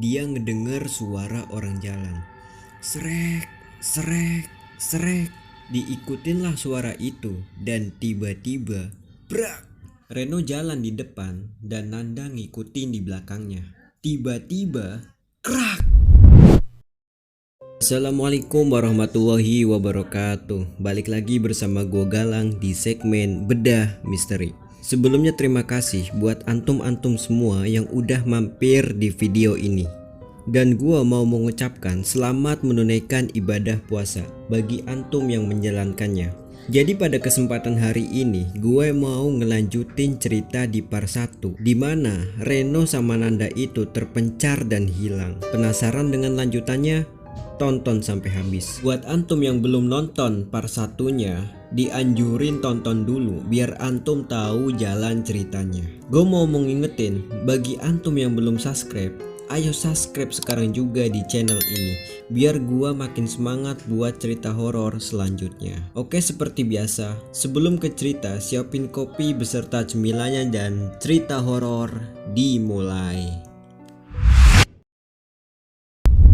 dia ngedenger suara orang jalan. Srek, srek, srek. Diikutinlah suara itu dan tiba-tiba brak. Reno jalan di depan dan Nanda ngikutin di belakangnya. Tiba-tiba krak. Assalamualaikum warahmatullahi wabarakatuh. Balik lagi bersama gue Galang di segmen Bedah Misteri. Sebelumnya terima kasih buat antum-antum semua yang udah mampir di video ini. Dan gue mau mengucapkan selamat menunaikan ibadah puasa bagi antum yang menjalankannya. Jadi pada kesempatan hari ini gue mau ngelanjutin cerita di part 1 dimana Reno sama Nanda itu terpencar dan hilang. Penasaran dengan lanjutannya? Tonton sampai habis. Buat antum yang belum nonton part 1-nya, dianjurin tonton dulu biar antum tahu jalan ceritanya. Gue mau ngingetin bagi antum yang belum subscribe, ayo subscribe sekarang juga di channel ini biar gua makin semangat buat cerita horor selanjutnya. Oke, seperti biasa, sebelum ke cerita siapin kopi beserta cemilannya dan cerita horor dimulai.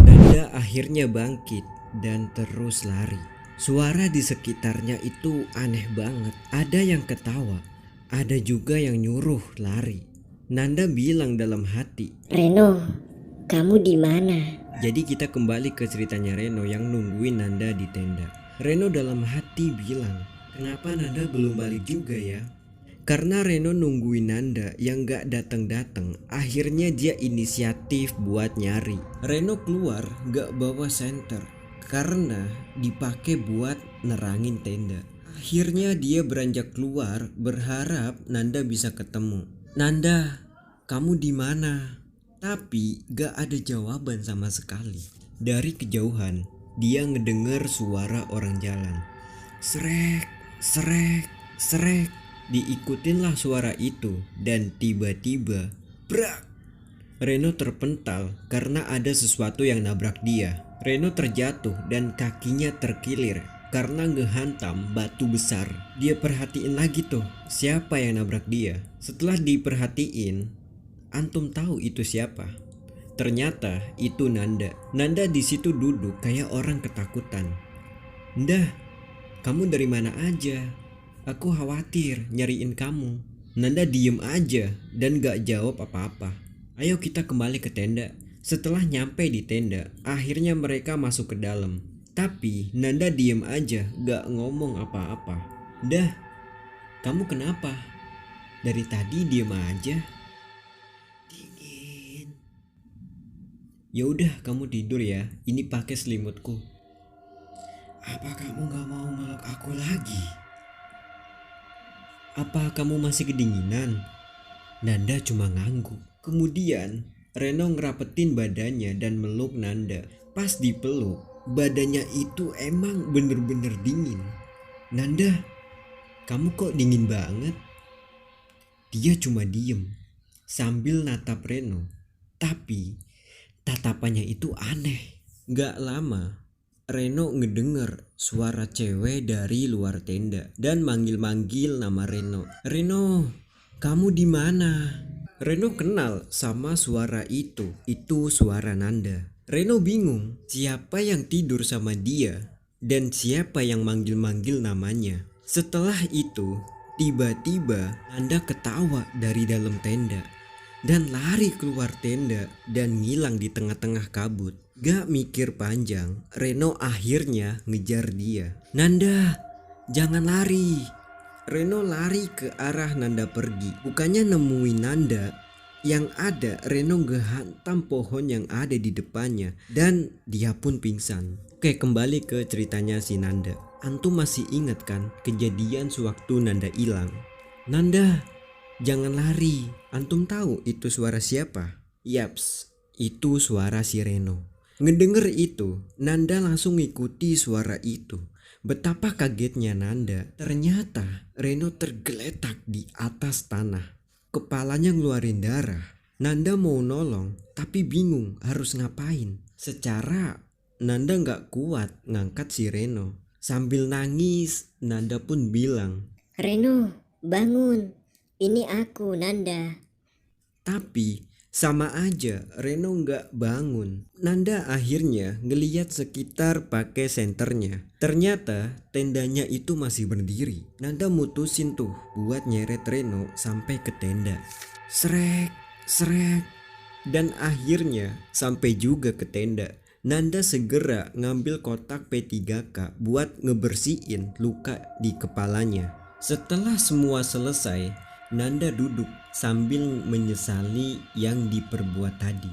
Nanda akhirnya bangkit dan terus lari. Suara di sekitarnya itu aneh banget. Ada yang ketawa, ada juga yang nyuruh lari. Nanda bilang dalam hati, Reno, kamu di mana? jadi kita kembali ke ceritanya Reno yang nungguin Nanda di tenda. Reno dalam hati bilang, kenapa Nanda belum balik juga ya? Karena Reno nungguin Nanda yang gak datang-datang, akhirnya dia inisiatif buat nyari. Reno keluar gak bawa senter karena dipakai buat nerangin tenda. Akhirnya dia beranjak keluar berharap Nanda bisa ketemu. Nanda, kamu di mana? Tapi gak ada jawaban sama sekali. Dari kejauhan, dia ngedenger suara orang jalan. Srek, srek, srek. Diikutinlah suara itu dan tiba-tiba brak. Reno terpental karena ada sesuatu yang nabrak dia. Reno terjatuh dan kakinya terkilir karena ngehantam batu besar. Dia perhatiin lagi tuh siapa yang nabrak dia. Setelah diperhatiin, antum tahu itu siapa? Ternyata itu Nanda. Nanda di situ duduk kayak orang ketakutan. Ndah, kamu dari mana aja? Aku khawatir nyariin kamu. Nanda diem aja dan gak jawab apa-apa. Ayo kita kembali ke tenda. Setelah nyampe di tenda, akhirnya mereka masuk ke dalam. Tapi Nanda diem aja gak ngomong apa-apa. Dah, kamu kenapa? Dari tadi diem aja. Dingin. Yaudah kamu tidur ya, ini pakai selimutku. Apa kamu gak mau meluk aku lagi? Apa kamu masih kedinginan? Nanda cuma ngangguk. Kemudian Reno ngerapetin badannya dan meluk Nanda. Pas dipeluk, badannya itu emang bener-bener dingin. Nanda, kamu kok dingin banget? Dia cuma diem sambil natap Reno. Tapi tatapannya itu aneh. Gak lama Reno ngedenger suara cewek dari luar tenda dan manggil-manggil nama Reno. Reno, kamu di mana? Reno kenal sama suara itu. Itu suara Nanda. Reno bingung siapa yang tidur sama dia dan siapa yang manggil-manggil namanya. Setelah itu, tiba-tiba Nanda ketawa dari dalam tenda dan lari keluar tenda dan ngilang di tengah-tengah kabut. Gak mikir panjang, Reno akhirnya ngejar dia. Nanda, jangan lari. Reno lari ke arah Nanda pergi. Bukannya nemuin Nanda, yang ada Reno ngehantam pohon yang ada di depannya dan dia pun pingsan. Oke, kembali ke ceritanya si Nanda. Antum masih ingat kan kejadian sewaktu Nanda hilang? Nanda, jangan lari. Antum tahu itu suara siapa? Yaps, itu suara si Reno. Ngedenger itu, Nanda langsung ngikuti suara itu. Betapa kagetnya Nanda. Ternyata Reno tergeletak di atas tanah. Kepalanya ngeluarin darah. Nanda mau nolong, tapi bingung harus ngapain. Secara Nanda gak kuat ngangkat si Reno. Sambil nangis, Nanda pun bilang, Reno, bangun. Ini aku, Nanda. tapi Sama aja Reno nggak bangun. Nanda akhirnya ngeliat sekitar pakai senternya. Ternyata tendanya itu masih berdiri. Nanda mutusin tuh buat nyeret Reno sampai ke tenda. Srek, srek. Dan akhirnya sampai juga ke tenda. Nanda segera ngambil kotak P3K buat ngebersihin luka di kepalanya. Setelah semua selesai, Nanda duduk sambil menyesali yang diperbuat tadi.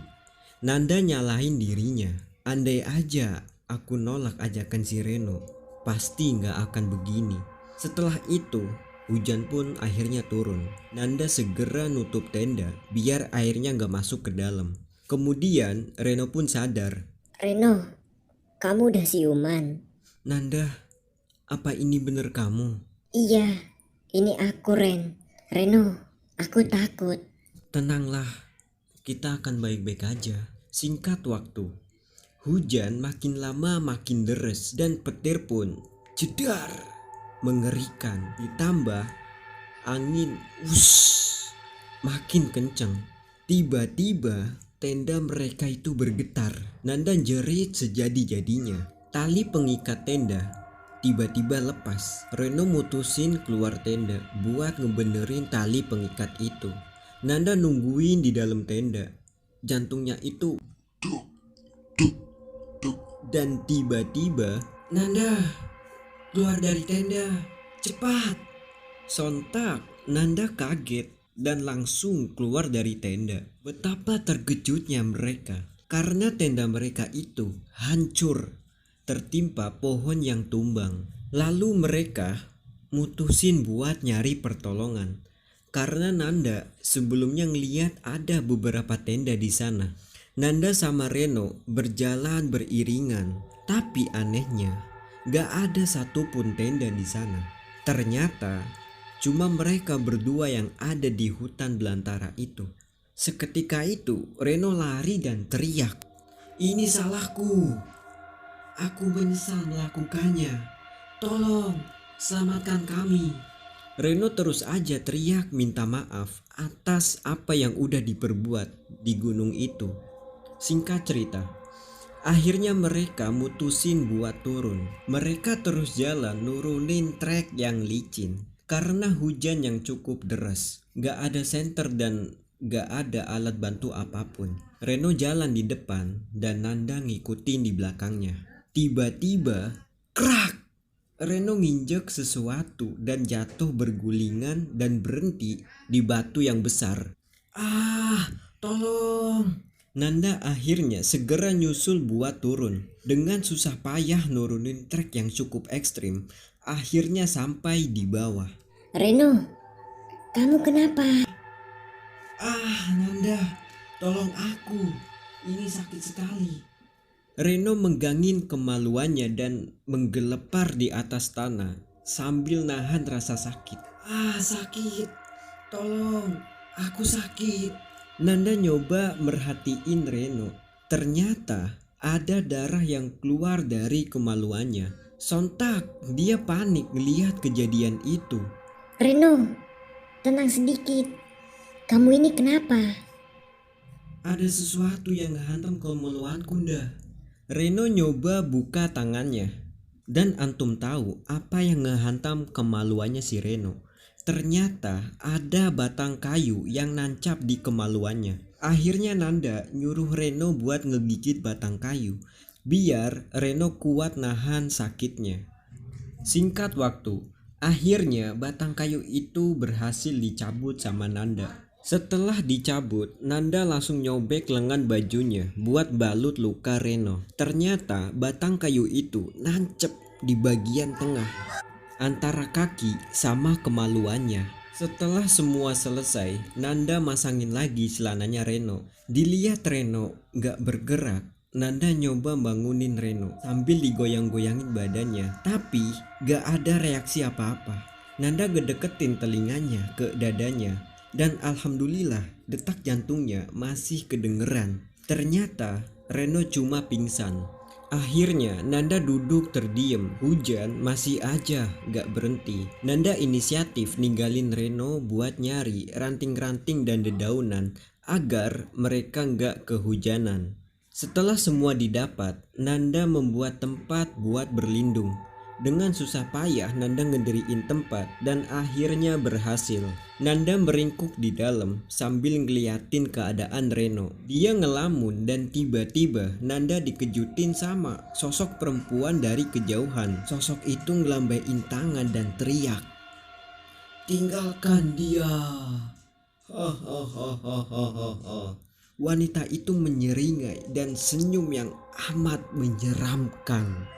Nanda nyalahin dirinya. Andai aja aku nolak ajakan si Reno, pasti nggak akan begini. Setelah itu, hujan pun akhirnya turun. Nanda segera nutup tenda biar airnya nggak masuk ke dalam. Kemudian Reno pun sadar. Reno, kamu udah siuman? Nanda, apa ini bener kamu? Iya, ini aku Ren. Reno, aku takut. Tenanglah, kita akan baik-baik aja. Singkat waktu, hujan makin lama makin deras dan petir pun jedar mengerikan. Ditambah angin makin kencang. Tiba-tiba tenda mereka itu bergetar. Nanda jerit sejadi-jadinya. Tali pengikat tenda tiba-tiba lepas. Reno mutusin keluar tenda buat ngebenerin tali pengikat itu. Nanda nungguin di dalam tenda. Jantungnya itu duk, duk, duk. Dan tiba-tiba Nanda keluar dari tenda, cepat. Sontak Nanda kaget dan langsung keluar dari tenda. Betapa terkejutnya mereka karena tenda mereka itu hancur, tertimpa pohon yang tumbang. Lalu mereka mutusin buat nyari pertolongan karena Nanda sebelumnya ngeliat ada beberapa tenda di sana. Nanda sama Reno berjalan beriringan, tapi anehnya gak ada satupun tenda di sana. Ternyata cuma mereka berdua yang ada di hutan belantara itu. Seketika itu Reno lari dan teriak, "Ini salahku. Aku menyesal melakukannya. Tolong, selamatkan kami." Reno terus aja teriak minta maaf atas apa yang udah diperbuat di gunung itu. Singkat cerita, akhirnya mereka mutusin buat turun. Mereka terus jalan nurunin trek yang licin karena hujan yang cukup deras. Gak ada senter dan gak ada alat bantu apapun. Reno jalan di depan dan Nanda ngikutin di belakangnya. Tiba-tiba, krak! Reno nginjek sesuatu dan jatuh bergulingan dan berhenti di batu yang besar. "Ah, tolong!" Nanda akhirnya segera nyusul buat turun. Dengan susah payah nurunin trek yang cukup ekstrim, akhirnya sampai di bawah. Reno, kamu kenapa? "Ah, Nanda, tolong aku. Ini sakit sekali." Reno menggangin kemaluannya dan menggelepar di atas tanah sambil nahan rasa sakit. "Ah, sakit. Tolong, aku sakit." Nanda nyoba merhatiin Reno. Ternyata ada darah yang keluar dari kemaluannya. Sontak dia panik melihat kejadian itu. Reno, tenang sedikit. Kamu ini kenapa? "Ada sesuatu yang hantam kemaluanku, Nda." Reno nyoba buka tangannya. Dan antum tahu apa yang ngehantam kemaluannya si Reno? Ternyata ada batang kayu yang nancap di kemaluannya. Akhirnya Nanda nyuruh Reno buat ngegigit batang kayu biar Reno kuat nahan sakitnya. Singkat waktu, akhirnya batang kayu itu berhasil dicabut sama Nanda. Setelah dicabut, Nanda langsung nyobek lengan bajunya buat balut luka Reno. Ternyata batang kayu itu nancep di bagian tengah antara kaki sama kemaluannya. Setelah semua selesai, Nanda masangin lagi celananya Reno. Dilihat Reno gak bergerak, Nanda nyoba bangunin Reno sambil digoyang-goyangin badannya. Tapi gak ada reaksi apa-apa. Nanda gedeketin telinganya ke dadanya. Dan alhamdulillah detak jantungnya masih kedengeran. Ternyata Reno cuma pingsan. Akhirnya Nanda duduk terdiam. Hujan masih aja gak berhenti. Nanda inisiatif ninggalin Reno buat nyari ranting-ranting dan dedaunan agar mereka nggak kehujanan. Setelah semua didapat, Nanda membuat tempat buat berlindung. Dengan susah payah Nanda ngediriin tempat dan akhirnya berhasil. Nanda meringkuk di dalam sambil ngeliatin keadaan Reno. Dia ngelamun dan tiba-tiba Nanda dikejutin sama sosok perempuan dari kejauhan. Sosok itu ngelambain tangan dan teriak, "Tinggalkan dia!" Hahaha. Wanita itu menyeringai dan senyum yang amat menyeramkan.